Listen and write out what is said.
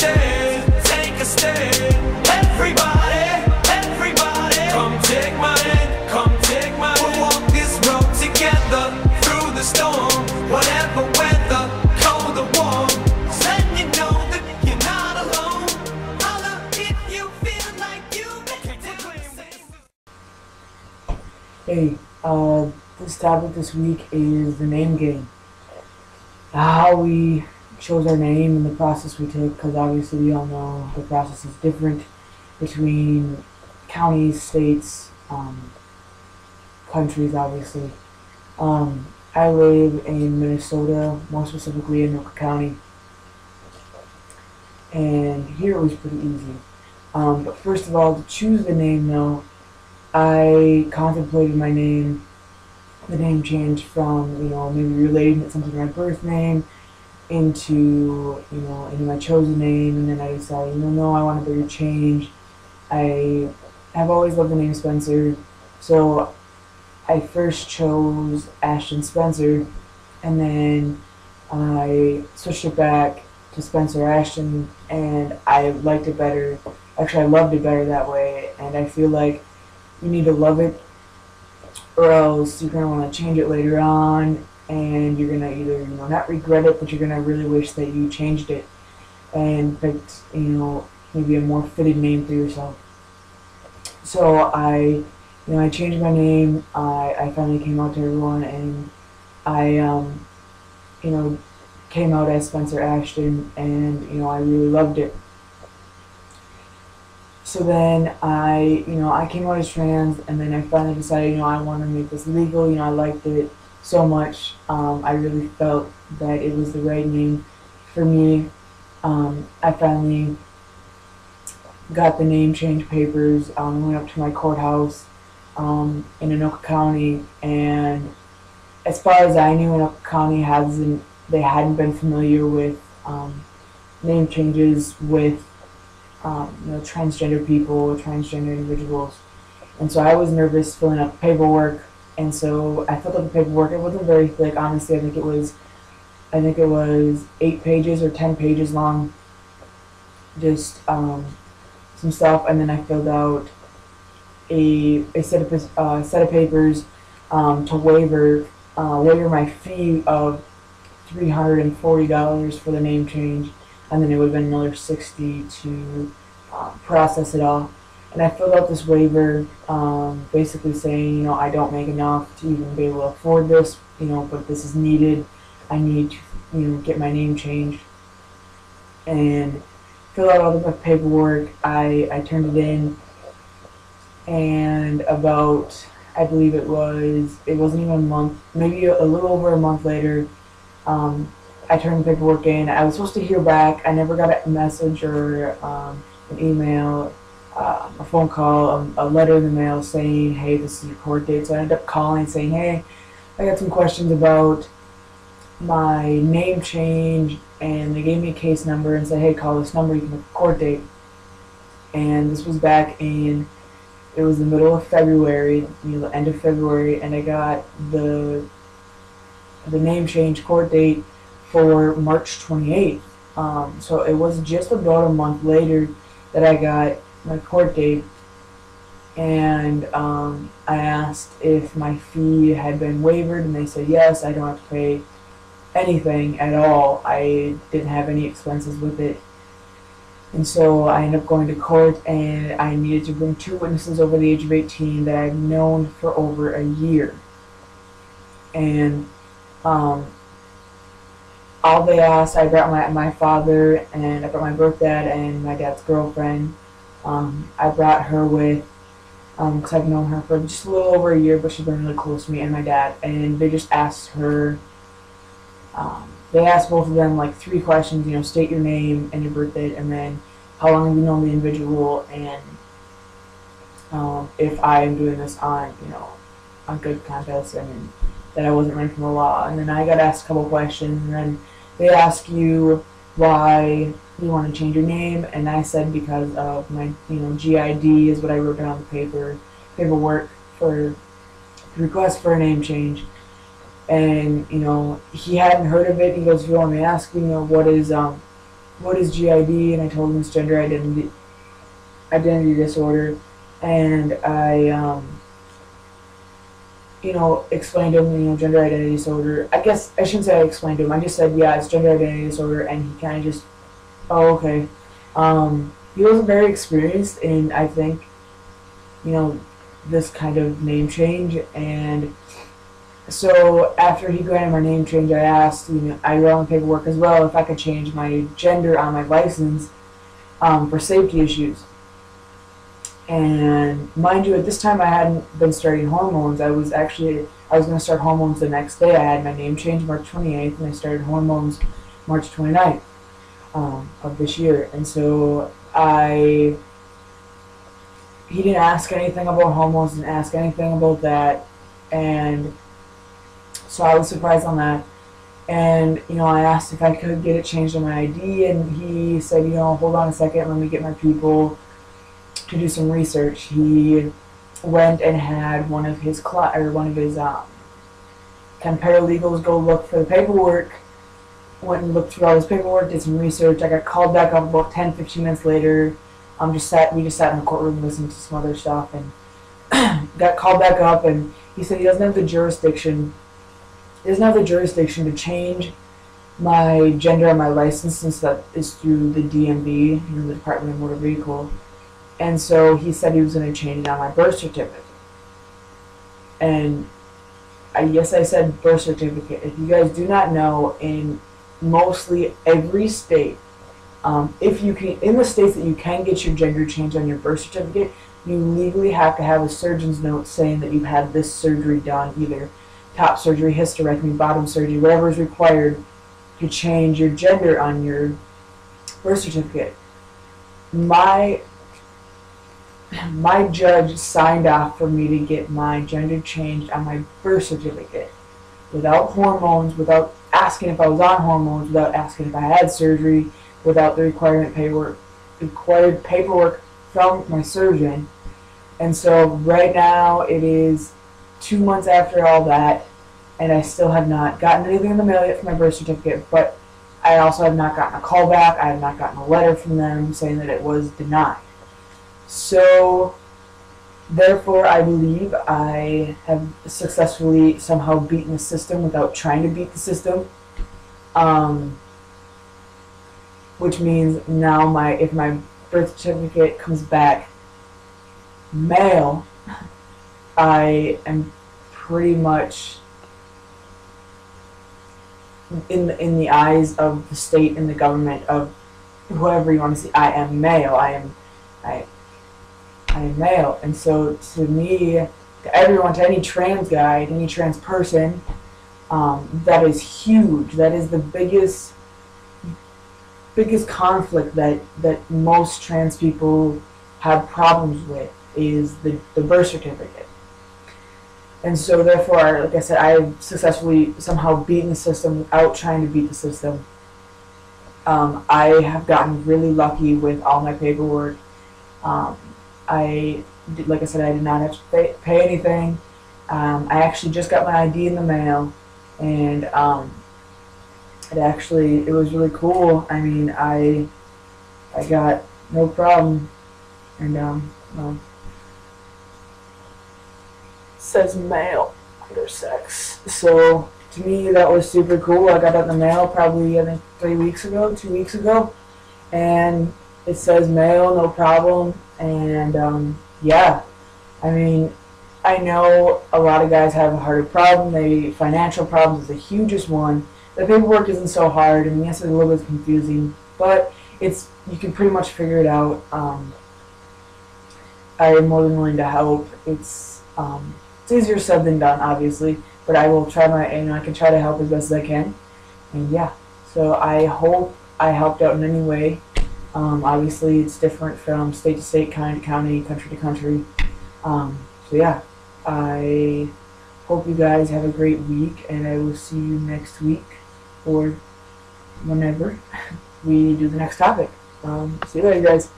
stand, take a stand. Everybody, come take my hand, come take my hand. We'll walk this road together through the storm, whatever weather, cold or warm. Letting you know that you're not alone. Holla if you feel like you've been down the same. Hey, this topic this week is the name game. How we chose our name and the process we took, because obviously we all know the process is different between counties, states, countries, obviously. I live in Minnesota, more specifically in Anoka County, and here it was pretty easy. But first of all, to choose the name though, I contemplated the name change from, maybe relating it something to my birth name into my chosen name, and then I decided, no, I want a bigger change. I have always loved the name Spencer, so I first chose Ashton Spencer, and then I switched it back to Spencer Ashton, and I liked it better. Actually, I loved it better that way, and I feel like you need to love it, or else you're going to want to change it later on, and you're going to either, not regret it, but you're going to really wish that you changed it and picked, maybe a more fitted name for yourself. So I changed my name. I finally came out to everyone, and I, came out as Spencer Ashton, and, I really loved it. So then I came out as trans, and then I finally decided, I want to make this legal. I liked it so much. I really felt that it was the right name for me. I finally got the name change papers. Went up to my courthouse in Anoka County, and as far as I knew, Anoka County hadn't been familiar with name changes with transgender people, transgender individuals, and so I was nervous filling out the paperwork. And so I filled out the paperwork. It wasn't very thick, honestly. I think it was 8 pages or 10 pages long, just some stuff. And then I filled out a set of papers to waiver my fee of $340 for the name change, and then it would have been another $60 to process it all. And I filled out this waiver, basically saying, I don't make enough to even be able to afford this, but this is needed. I need to, get my name changed. And fill out all the paperwork. I turned it in, and about, I believe it wasn't even a month, maybe a little over a month later, I turned the paperwork in. I was supposed to hear back. I never got a message or an email, a phone call, a letter in the mail saying, hey, this is your court date. So I ended up calling saying, hey, I got some questions about my name change, and they gave me a case number and said, hey, call this number, you can make a court date. And this was it was the middle of February, the end of February, and I got the name change court date for March 28th. So it was just about a month later that I got my court date, and I asked if my fee had been waived, and they said yes, I don't have to pay anything at all. I didn't have any expenses with it. And so I ended up going to court, and I needed to bring 2 witnesses over the age of 18 that I've known for over a year. And all they asked, I brought my father, and I brought my birth dad and my dad's girlfriend. I brought her with, because I've known her for just a little over a year, but she's been really close to me and my dad. And they just asked her, they asked both of them like 3 questions, state your name and your birth date, and then how long have you known the individual, and if I am doing this on good conscience, and that I wasn't running from the law. And then I got asked a couple questions, and then they ask you why you want to change your name, and I said because of my GID is what I wrote down on the paperwork for the request for a name change. And he hadn't heard of it. He goes, if you want me to ask, what is what is GID, and I told him it's gender identity disorder, and I explained to him, gender identity disorder. I guess I shouldn't say I explained to him. I just said, yeah, it's gender identity disorder, and he kind of just, oh, okay. He wasn't very experienced in, I think, this kind of name change, and so after he granted my name change, I asked, I wrote on the paperwork as well if I could change my gender on my license for safety issues. And mind you, at this time I hadn't been starting hormones. I was going to start hormones the next day. I had my name changed March 28th, and I started hormones March 29th of this year. And so he didn't ask anything about hormones, didn't ask anything about that, and so I was surprised on that. And I asked if I could get it changed on my ID, and he said, hold on a second, let me get my people to do some research. He went and had one of his kind of paralegals go look for the paperwork. Went and looked through all his paperwork, did some research. I got called back up about 10-15 minutes later. We just sat in the courtroom listening to some other stuff, and got called back up, and he said he doesn't have the jurisdiction. He doesn't have the jurisdiction to change my gender on my license, since that is through the DMV, the Department of Motor Vehicle. And so he said he was going to change it on my birth certificate. And yes, I said birth certificate. If you guys do not know, in mostly every state, if you can, in the states that you can get your gender changed on your birth certificate, you legally have to have a surgeon's note saying that you've had this surgery done, either top surgery, hysterectomy, bottom surgery, whatever is required to change your gender on your birth certificate. My judge signed off for me to get my gender changed on my birth certificate without hormones, without asking if I was on hormones, without asking if I had surgery, without the required paperwork from my surgeon. And so right now it is 2 months after all that, and I still have not gotten anything in the mail yet for my birth certificate, but I also have not gotten a call back. I have not gotten a letter from them saying that it was denied. So therefore, I believe I have successfully somehow beaten the system without trying to beat the system. Which means now if my birth certificate comes back male, I am pretty much in the eyes of the state and the government, of whoever you want to see, I am male. I am male. And so to me, to everyone, to any trans guy, to any trans person, that is huge. That is the biggest conflict that most trans people have problems with, is the birth certificate. And so therefore, like I said, I have successfully somehow beaten the system without trying to beat the system. I have gotten really lucky with all my paperwork. Like I said, I did not have to pay anything. I actually just got my ID in the mail, and it was really cool. I mean, I got no problem, and well, it says male under sex. So to me, that was super cool. I got that in the mail probably, I think, 2 weeks ago, and it says male, no problem. And yeah, I mean, I know a lot of guys have a harder problem. Financial problems is the hugest one. The paperwork isn't so hard. I mean, yes, it's a little bit confusing, but you can pretty much figure it out. I am more than willing to help. It's easier said than done, obviously, but I will try I can try to help as best as I can. And yeah, so I hope I helped out in any way. Obviously, it's different from state to state, county to county, country to country. So yeah, I hope you guys have a great week, and I will see you next week, or whenever we do the next topic. See you later, guys.